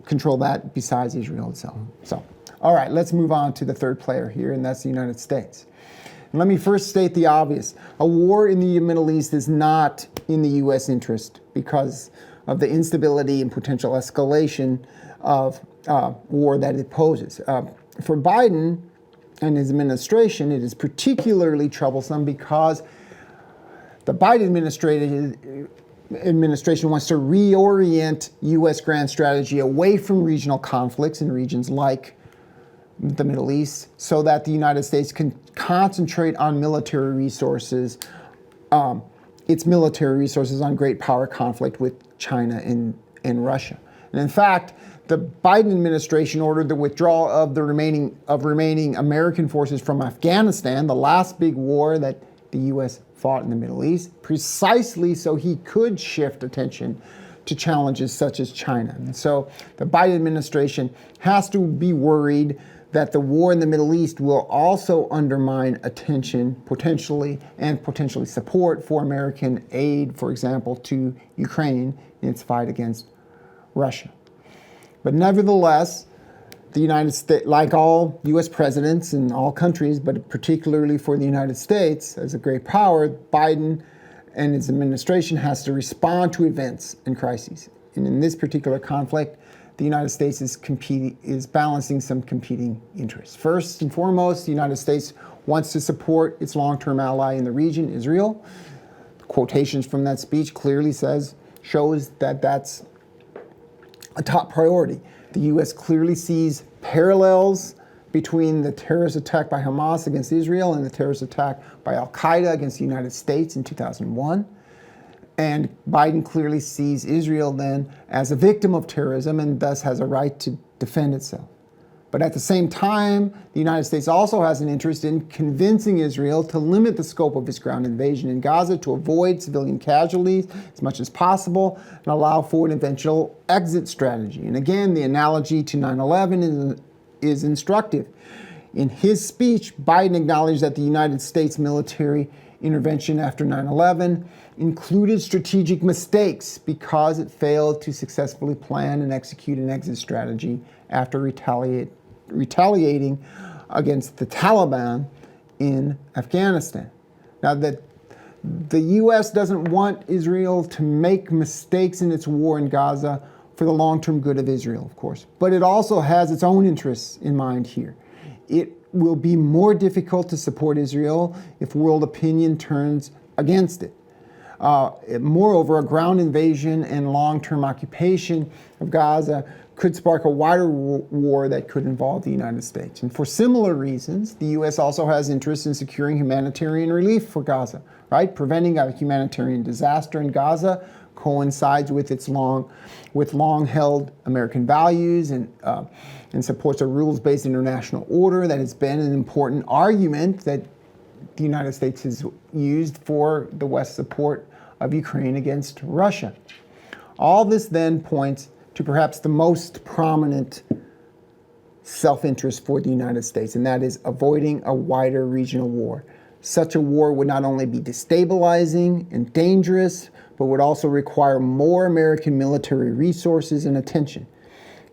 control that besides Israel itself. So, all right, let's move on to the third player here, and that's the United States. And let me first state the obvious. A war in the Middle East is not in the U.S. interest because of the instability and potential escalation of war that it poses. For Biden and his administration, it is particularly troublesome because the Biden administration wants to reorient U.S. grand strategy away from regional conflicts in regions like the Middle East so that the United States can concentrate on military resources, its military resources on great power conflict with China and Russia. And in fact, the Biden administration ordered the withdrawal of the remaining American forces from Afghanistan, the last big war that the U.S. fought in the Middle East, precisely so he could shift attention to challenges such as China. And so the Biden administration has to be worried that the war in the Middle East will also undermine attention, potentially support for American aid, for example, to Ukraine in its fight against Russia. But nevertheless, the United States, like all U.S. presidents in all countries, but particularly for the United States as a great power, Biden and his administration has to respond to events and crises. And in this particular conflict, the United States is balancing some competing interests. First and foremost, the United States wants to support its long-term ally in the region, Israel. Quotations from that speech clearly shows that that's a top priority. The U.S. clearly sees parallels between the terrorist attack by Hamas against Israel and the terrorist attack by al-Qaeda against the United States in 2001. And Biden clearly sees Israel then as a victim of terrorism and thus has a right to defend itself. But at the same time, the United States also has an interest in convincing Israel to limit the scope of its ground invasion in Gaza to avoid civilian casualties as much as possible and allow for an eventual exit strategy. And again, the analogy to 9/11 is instructive. In his speech, Biden acknowledged that the United States military intervention after 9/11 included strategic mistakes because it failed to successfully plan and execute an exit strategy after retaliating against the Taliban in Afghanistan. Now, that the U.S. doesn't want Israel to make mistakes in its war in Gaza for the long-term good of Israel, of course, but it also has its own interests in mind here. It will be more difficult to support Israel if world opinion turns against it. Moreover, a ground invasion and long-term occupation of Gaza could spark a wider war that could involve the United States. And for similar reasons, the U.S. also has interest in securing humanitarian relief for Gaza, right? Preventing a humanitarian disaster in Gaza coincides with long-held American values and supports a rules-based international order that has been an important argument that the United States has used for the West's support of Ukraine against Russia. All this then points to perhaps the most prominent self-interest for the United States, and that is avoiding a wider regional war. Such a war would not only be destabilizing and dangerous, but would also require more American military resources and attention.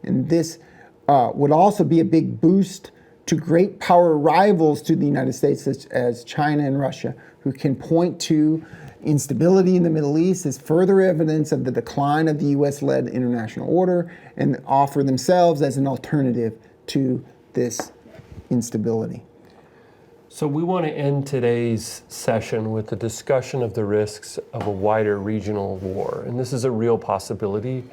And this would also be a big boost to great power rivals to the United States, such as China and Russia, who can point to instability in the Middle East as further evidence of the decline of the U.S.-led international order and offer themselves as an alternative to this instability. So we want to end today's session with a discussion of the risks of a wider regional war. And this is a real possibility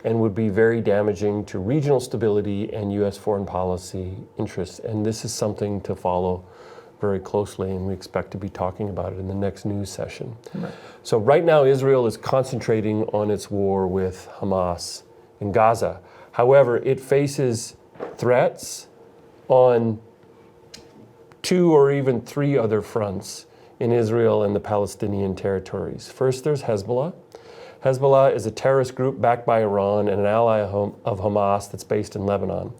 and would be very damaging to regional stability and U.S. foreign policy interests. And this is something to follow very closely, and we expect to be talking about it in the next news session. Right. So right now, Israel is concentrating on its war with Hamas in Gaza. However, it faces threats on 2 or even 3 other fronts in Israel and the Palestinian territories. First, there's Hezbollah. Hezbollah is a terrorist group backed by Iran and an ally of Hamas that's based in Lebanon.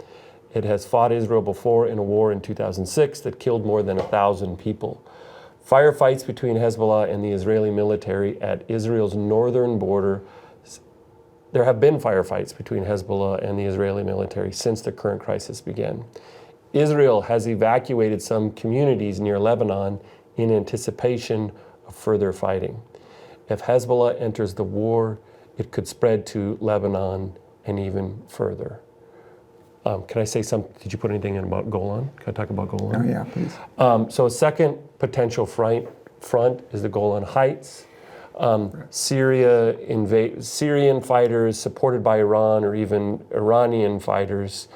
It has fought Israel before in a war in 2006 that killed more than 1,000 people. Firefights between Hezbollah and the Israeli military at Israel's northern border. There have been firefights between Hezbollah and the Israeli military since the current crisis began. Israel has evacuated some communities near Lebanon in anticipation of further fighting. If Hezbollah enters the war, it could spread to Lebanon and even further. Can I say something? Did you put anything in about Golan? Can I talk about Golan? Oh yeah, please. So a second potential front is the Golan Heights. Syrian fighters supported by Iran or even Iranian fighters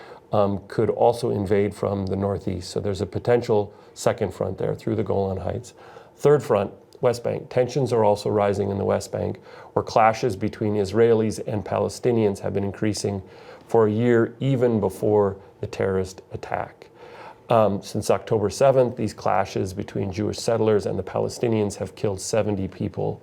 could also invade from the northeast. So there's a potential second front there through the Golan Heights. Third front, West Bank. Tensions are also rising in the West Bank, where clashes between Israelis and Palestinians have been increasing for a year, even before the terrorist attack. Since October 7th, these clashes between Jewish settlers and the Palestinians have killed 70 people.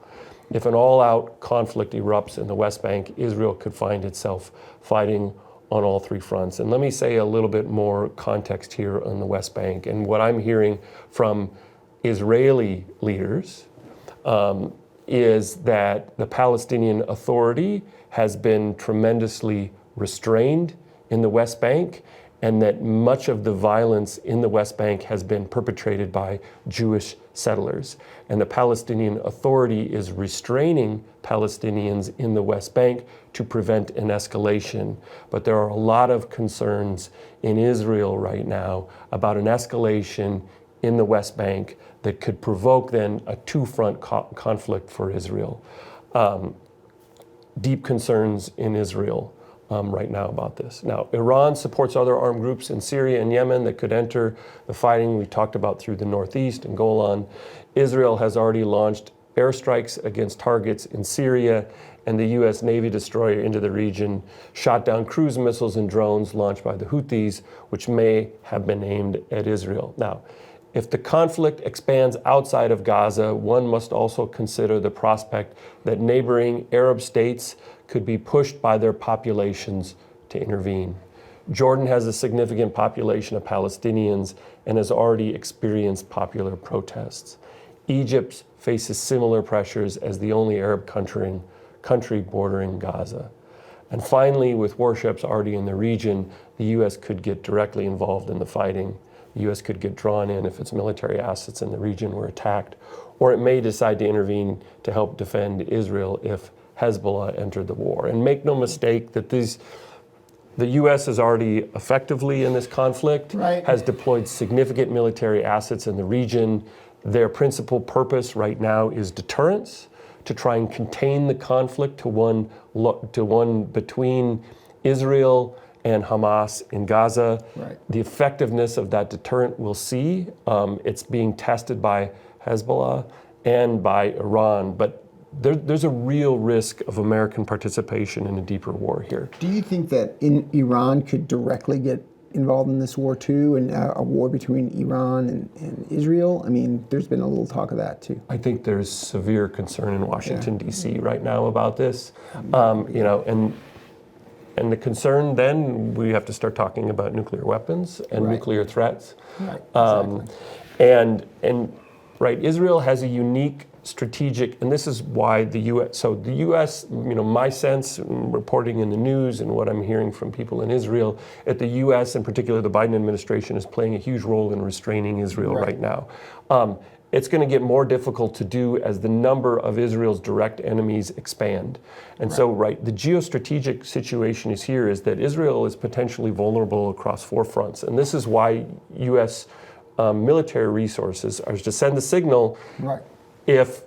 If an all-out conflict erupts in the West Bank, Israel could find itself fighting on all 3 fronts. And let me say a little bit more context here on the West Bank. And what I'm hearing from Israeli leaders is that the Palestinian Authority has been tremendously restrained in the West Bank, and that much of the violence in the West Bank has been perpetrated by Jewish settlers. And the Palestinian Authority is restraining Palestinians in the West Bank to prevent an escalation. But there are a lot of concerns in Israel right now about an escalation in the West Bank that could provoke then a 2-front conflict for Israel. Deep concerns in Israel right now about this. Now, Iran supports other armed groups in Syria and Yemen that could enter the fighting we talked about through the northeast and Golan. Israel has already launched airstrikes against targets in Syria, and the U.S. Navy destroyer into the region shot down cruise missiles and drones launched by the Houthis, which may have been aimed at Israel. Now, if the conflict expands outside of Gaza, one must also consider the prospect that neighboring Arab states could be pushed by their populations to intervene. Jordan has a significant population of Palestinians and has already experienced popular protests. Egypt faces similar pressures as the only Arab country bordering Gaza. And finally, with warships already in the region, the U.S. could get directly involved in the fighting. The U.S. could get drawn in if its military assets in the region were attacked, or it may decide to intervene to help defend Israel if Hezbollah entered the war. And make no mistake that the U.S. is already effectively in this conflict, has deployed significant military assets in the region. Their principal purpose right now is deterrence, to try and contain the conflict to one between Israel and Hamas in Gaza. The effectiveness of that deterrent we'll see. It's being tested by Hezbollah and by Iran, but there's a real risk of American participation in a deeper war here. Do you think that Iran could directly get involved in this war too, and a war between Iran and Israel? I mean, there's been a little talk of that too. I think there's severe concern in Washington, D.C. right now about this. And the concern then, we have to start talking about nuclear weapons and nuclear threats. Israel has a unique strategic, and this is why the U.S., so the U.S., my sense, reporting in the news and what I'm hearing from people in Israel, that the U.S., in particular the Biden administration, is playing a huge role in restraining Israel right now. It's going to get more difficult to do as the number of Israel's direct enemies expand. And the geostrategic situation is that Israel is potentially vulnerable across 4 fronts. And this is why U.S. Military resources are to send the signal if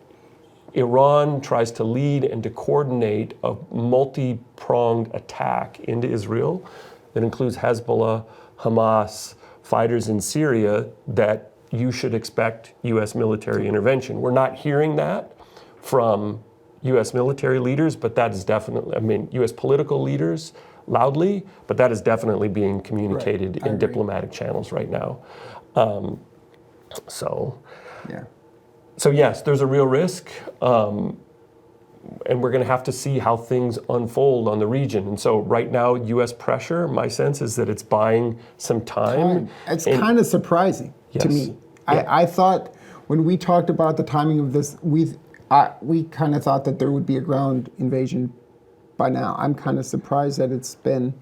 Iran tries to lead and to coordinate a multi-pronged attack into Israel that includes Hezbollah, Hamas, fighters in Syria, that you should expect U.S. military intervention. We're not hearing that from U.S. military leaders, but that is definitely, I mean, U.S. political leaders loudly, but that is definitely being communicated in diplomatic channels right now. So yes, there's a real risk, and we're going to have to see how things unfold on the region. And so right now, U.S. pressure, my sense is that it's buying some time. It's kind of surprising to me. I thought when we talked about the timing of this, we kind of thought that there would be a ground invasion by now. I'm kind of surprised that it's been.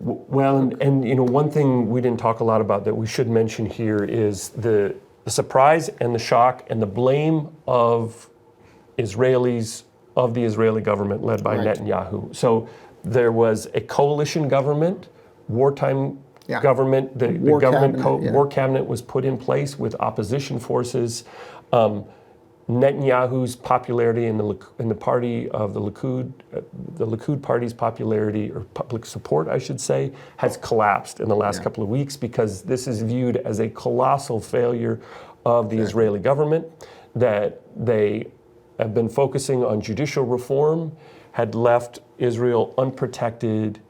Well, and you know, one thing we didn't talk a lot about that we should mention here is the surprise and the shock and the blame of Israelis, of the Israeli government led by Netanyahu. So there was a coalition government, wartime government. The war cabinet was put in place with opposition forces. Netanyahu's popularity in the party of the Likud party's popularity, or public support, I should say, has collapsed in the last couple of weeks because this is viewed as a colossal failure of the Israeli government, that they have been focusing on judicial reform, had left Israel unprotected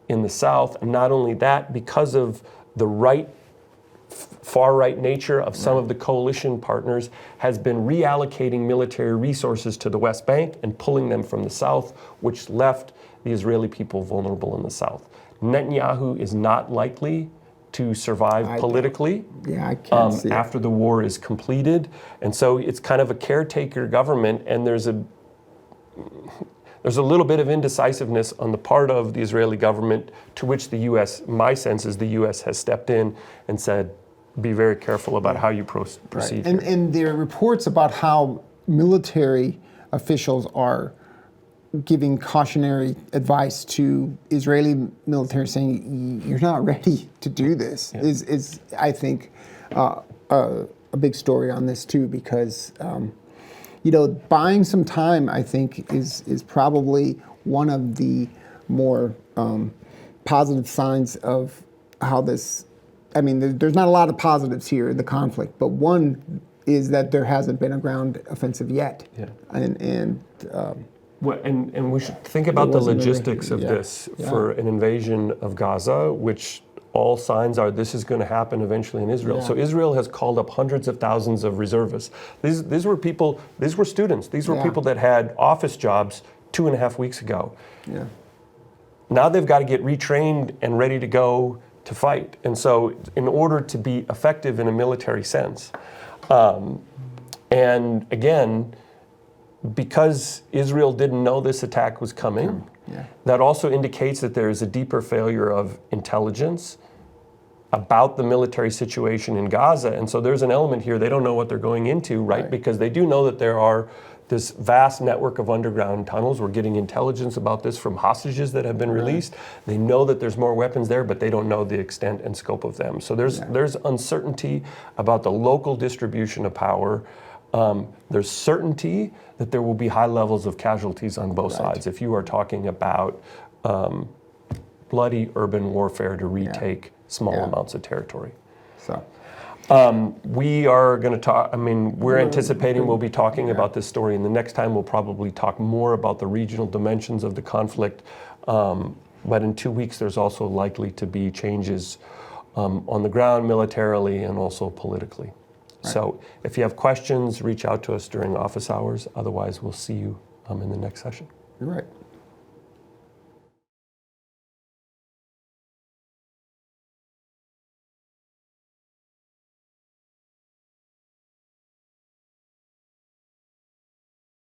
in the south. And not only that, because of the far-right nature of some of the coalition partners, has been reallocating military resources to the West Bank and pulling them from the south, which left the Israeli people vulnerable in the south. Netanyahu is not likely to survive politically after the war is completed. And so it's kind of a caretaker government, and there's a little bit of indecisiveness on the part of the Israeli government, to which the U.S., my sense is the U.S. has stepped in and said, be very careful about how you proceed. And there are reports about how military officials are giving cautionary advice to Israeli military, saying you're not ready to do this. Is I think a big story on this too, because buying some time, I think, is probably one of the more positive signs of how this. I mean, there's not a lot of positives here in the conflict, but one is that there hasn't been a ground offensive yet, and we should think about the logistics of this for an invasion of Gaza, which all signs are this is going to happen eventually in Israel. So Israel has called up hundreds of thousands of reservists. These were people, these were students, these were people that had office jobs 2.5 weeks ago. Now they've got to get retrained and ready to go to fight. And so in order to be effective in a military sense, and again, because Israel didn't know this attack was coming, that also indicates that there is a deeper failure of intelligence about the military situation in Gaza. And so there's an element here, they don't know what they're going into, right? Because they do know that there are this vast network of underground tunnels. We're getting intelligence about this from hostages that have been released. They know that there's more weapons there, but they don't know the extent and scope of them. So there's uncertainty about the local distribution of power. There's certainty that there will be high levels of casualties on both sides if you are talking about bloody urban warfare to retake small amounts of territory. So we are going to talk, I mean, we're anticipating we'll be talking about this story, and the next time we'll probably talk more about the regional dimensions of the conflict. But in 2 weeks, there's also likely to be changes on the ground militarily and also politically. So if you have questions, reach out to us during office hours. Otherwise, we'll see you in the next session. You're right.